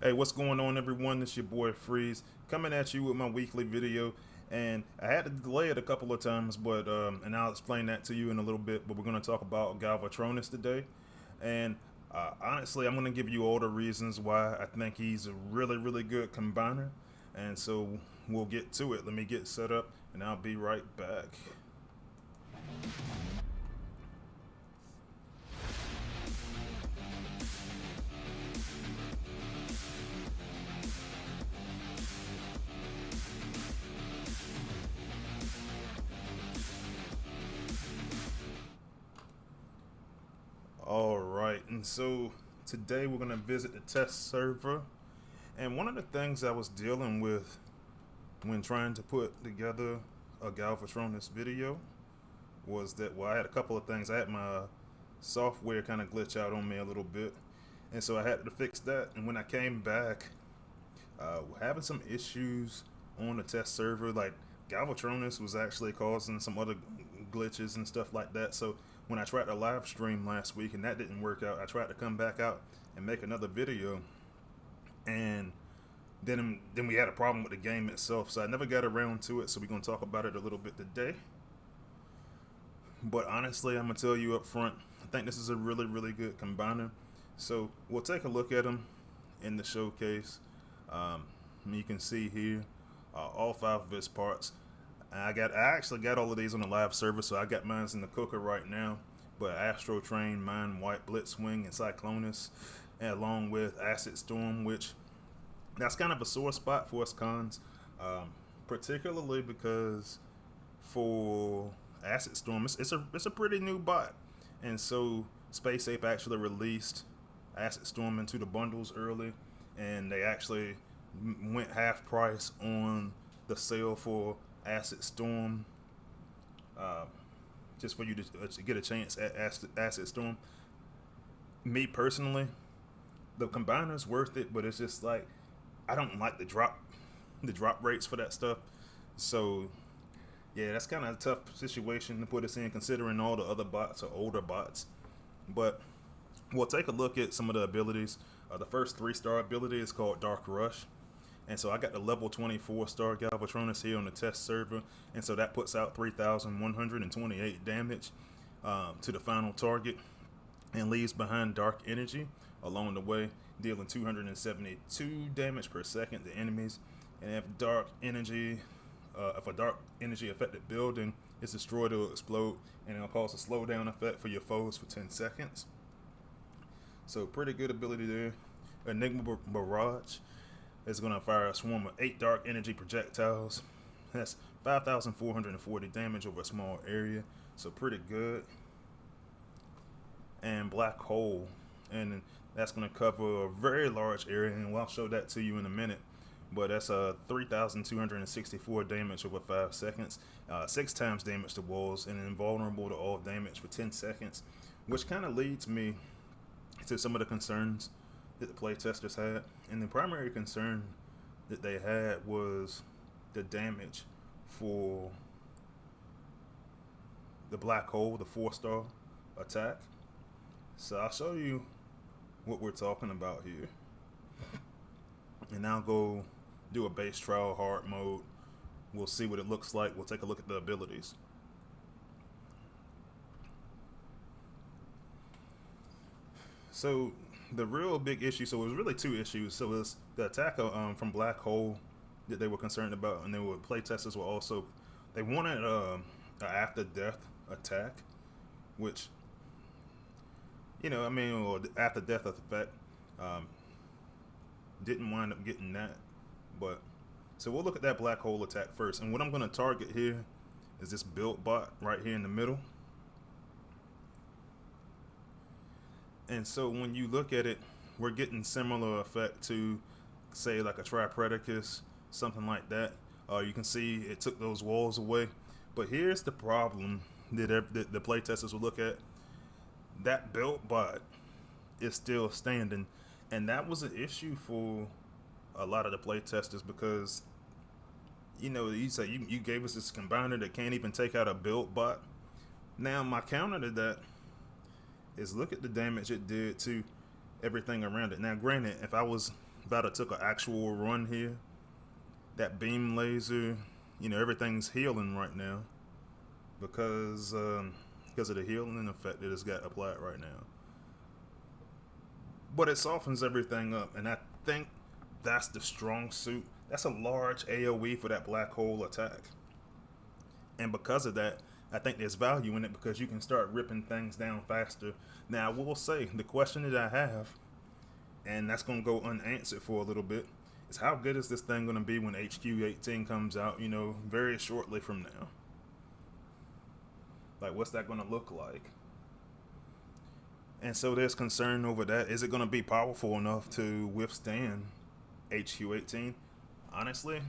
Hey, what's going on, everyone? It's your boy Freeze coming at you with my weekly video, and I had to delay it a couple of times, but and I'll explain that to you in a little bit. But we're going to talk about Galvatronus today, and honestly, I'm going to give you all the reasons why I think he's a really good combiner, and so we'll get to it. Let me get set up, and I'll be right back. All right, and so today we're going to visit the test server. And one of the things I was dealing with when trying to put together a Galvatronus video was that, well, I had a couple of things. I had my software kind of glitch out on me a little bit, and so I had to fix that. And when I came back, having some issues on the test server, like Galvatronus was actually causing some other glitches and stuff like that. So when I tried to live stream last week and that didn't work out, I tried to come back out and make another video, and then we had a problem with the game itself, so I never got around to it. So we're gonna talk about it a little bit today. But honestly, I'm gonna tell you up front, I think this is a really good combiner. So we'll take a look at them in the showcase. You can see here all five of his parts. I actually got all of these on the live server, so I got mine in the cooker right now. But Astro Train, Mine White, Blitzwing, and Cyclonus, and along with Acid Storm, which that's kind of a sore spot for us cons, particularly because for Acid Storm, it's a pretty new bot, and so Space Ape actually released Acid Storm into the bundles early, and they actually went half price on the sale for Acid Storm, uh, just for you to get a chance at Acid Storm. Me personally, the combiner's worth it, but it's just like I don't like the drop rates for that stuff. So yeah, that's kind of a tough situation to put us in, considering all the other bots are older bots. But we'll take a look at some of the abilities. The first 3-star ability is called Dark Rush. And so I got the level 24 star Galvatronus here on the test server. And so that puts out 3,128 damage to the final target, and leaves behind Dark Energy along the way, dealing 272 damage per second to enemies. And if a dark energy affected building is destroyed, it'll explode, and it'll cause a slowdown effect for your foes for 10 seconds. So pretty good ability there. Enigma Barrage is going to fire a swarm of 8 dark energy projectiles. That's 5,440 damage over a small area, so pretty good. And Black Hole, and that's going to cover a very large area, and I'll show that to you in a minute. But that's 3,264 damage over 5 seconds, 6 times damage to walls, and invulnerable to all damage for 10 seconds, which kind of leads me to some of the concerns that the playtesters had. And the primary concern that they had was the damage for the Black Hole, the 4-star attack. So I'll show you what we're talking about here, and I'll go do a base trial hard mode. We'll see what it looks like. We'll take a look at the abilities. So the real big issue, so it was really two issues. So it was the attack from Black Hole that they were concerned about, and then what playtesters were also, they wanted an after death attack, which, or after death effect. Um, didn't wind up getting that, but so we'll look at that Black Hole attack first. And what I'm going to target here is this build bot right here in the middle. And so when you look at it, we're getting similar effect to, say, like a Tripredicus, something like that. You can see it took those walls away. But here's the problem that the playtesters will look at. That built bot is still standing, and that was an issue for a lot of the playtesters, because you say you gave us this combiner that can't even take out a build bot. Now my counter to that is, look at the damage it did to everything around it. Now granted, if I was about to took an actual run here. That beam laser, everything's healing right now because of the healing effect that it's got applied right now. But it softens everything up, and I think that's the strong suit. That's a large AoE for that black hole attack. And because of that, I think there's value in it because you can start ripping things down faster. Now, I will say, the question that I have, and that's going to go unanswered for a little bit, is how good is this thing going to be when HQ18 comes out, very shortly from now? Like, what's that going to look like? And so there's concern over that. Is it going to be powerful enough to withstand HQ18? Honestly,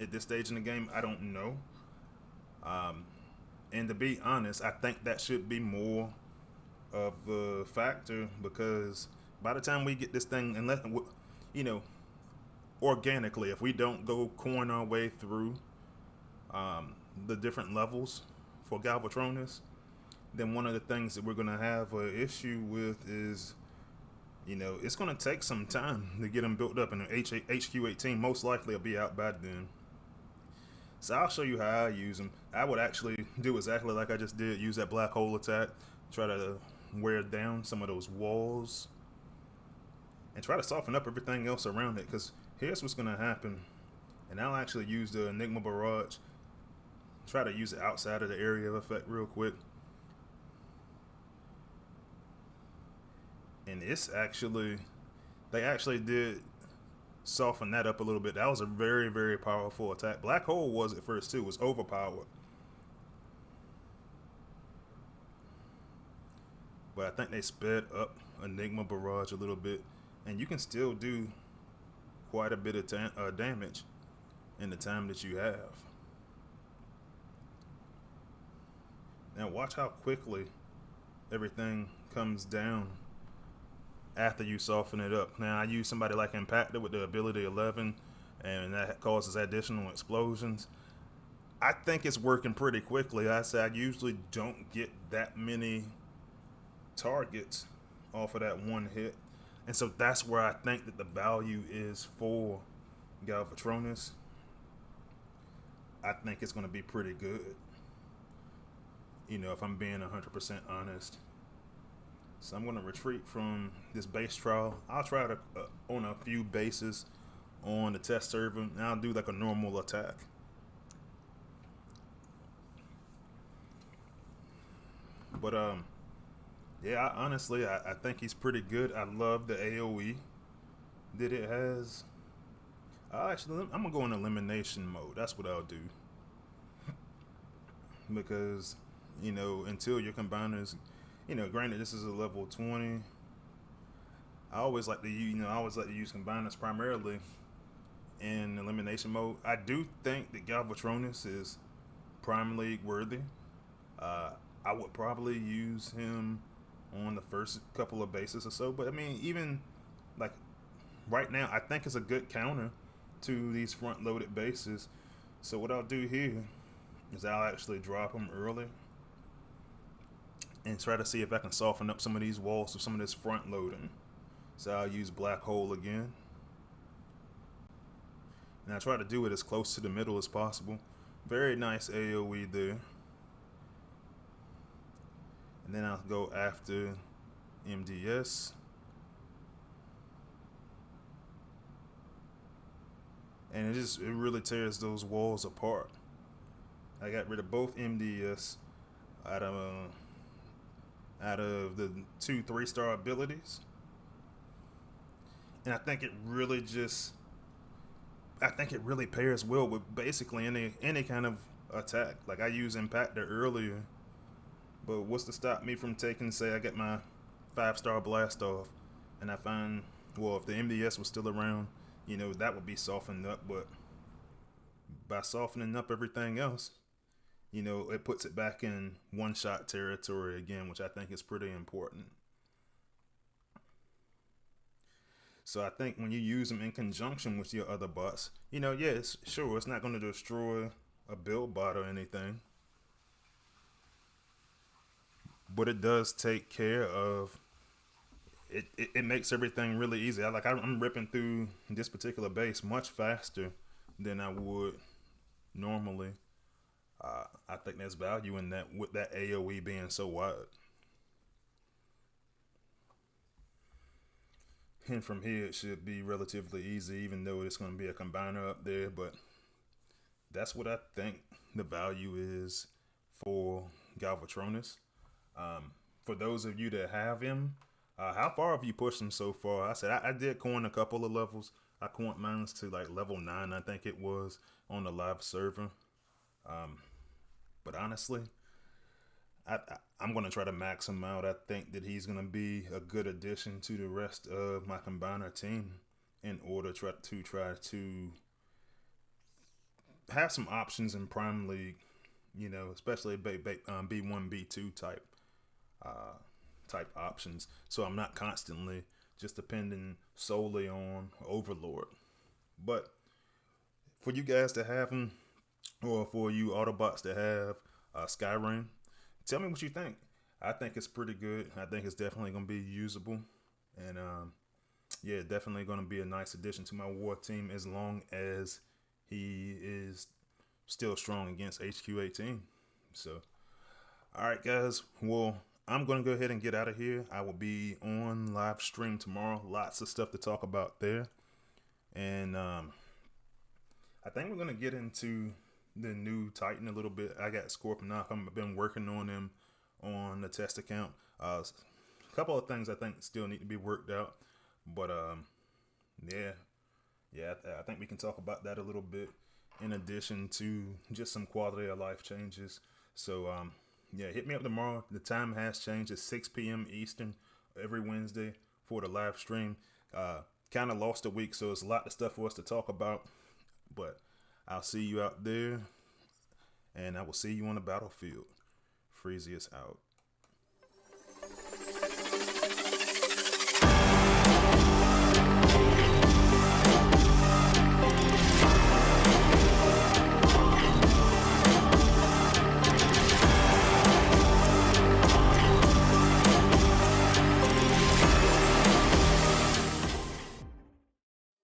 at this stage in the game, I don't know. And to be honest, I think that should be more of a factor because by the time we get this thing, unless, organically, if we don't go coin our way through the different levels for Galvatronus, then one of the things that we're going to have an issue with is, it's going to take some time to get them built up, and HQ18 most likely will be out by then. So I'll show you how I use them. I would actually do exactly like I just did, use that black hole attack, try to wear down some of those walls, and try to soften up everything else around it, because here's what's going to happen. And I'll actually use the Enigma Barrage, try to use it outside of the area of effect real quick. And they actually did soften that up a little bit. That was a very, very powerful attack. Black Hole was at first too. It was overpowered. But I think they sped up Enigma Barrage a little bit. And you can still do quite a bit of damage in the time that you have. Now watch how quickly everything comes down after you soften it up. Now I use somebody like Impactor with the ability 11, and that causes additional explosions. I think it's working pretty quickly. I usually don't get that many targets off of that one hit, and so that's where I think that the value is for Galvatronus. I think it's going to be pretty good, if I'm being 100% honest. So I'm going to retreat from this base trial. I'll try to on a few bases on the test server, and I'll do like a normal attack. But yeah, honestly, I think he's pretty good. I love the AoE that it has. I'm gonna go in elimination mode. That's what I'll do, because until your combiners, granted this is a level 20. I always like to use combiners primarily in elimination mode. I do think that Galvatronus is Prime League worthy. I would probably use him on the first couple of bases or so, but I mean, even like right now, I think it's a good counter to these front-loaded bases. So what I'll do here is I'll actually drop him early and try to see if I can soften up some of these walls with some of this front loading. So I'll use Black Hole again, and I try to do it as close to the middle as possible. Very nice AoE there. And then I'll go after MDS. And it really tears those walls apart. I got rid of both MDS out of the 2 3-star abilities. And I think it really pairs well with basically any kind of attack. Like I used Impactor earlier, but what's to stop me from taking, say I get my 5-star blast off, and I find, well, if the MDS was still around, that would be softened up. But by softening up everything else, it puts it back in one-shot territory again, which I think is pretty important. So I think when you use them in conjunction with your other bots, it's not going to destroy a build bot or anything, but it does take care of it makes everything really easy. I'm ripping through this particular base much faster than I would normally. I think there's value in that with that AOE being so wide. And from here, it should be relatively easy, even though it's going to be a combiner up there. But that's what I think the value is for Galvatronus. For those of you that have him, how far have you pushed him so far? I said I did coin a couple of levels. I coined mine to like level 9, I think it was, on the live server. But honestly, I'm going to try to max him out. I think that he's going to be a good addition to the rest of my combiner team in order to try to have some options in Prime League, especially B1, B2 type options. So I'm not constantly just depending solely on Overlord. But for you guys to have him, or for you Autobots to have Skyrim, tell me what you think. I think it's pretty good. I think it's definitely going to be usable. And yeah, definitely going to be a nice addition to my war team as long as he is still strong against HQ18. So, all right, guys. Well, I'm going to go ahead and get out of here. I will be on live stream tomorrow. Lots of stuff to talk about there. And I think we're going to get into the new Titan a little bit. I got Scorpion. I've been working on him on the test account. A couple of things I think still need to be worked out. But yeah, I think we can talk about that a little bit in addition to just some quality of life changes. So yeah, hit me up tomorrow. The time has changed. It's 6 p.m. Eastern every Wednesday for the live stream. Kind of lost a week, so it's a lot of stuff for us to talk about. But I'll see you out there, and I will see you on the battlefield. Freezius out.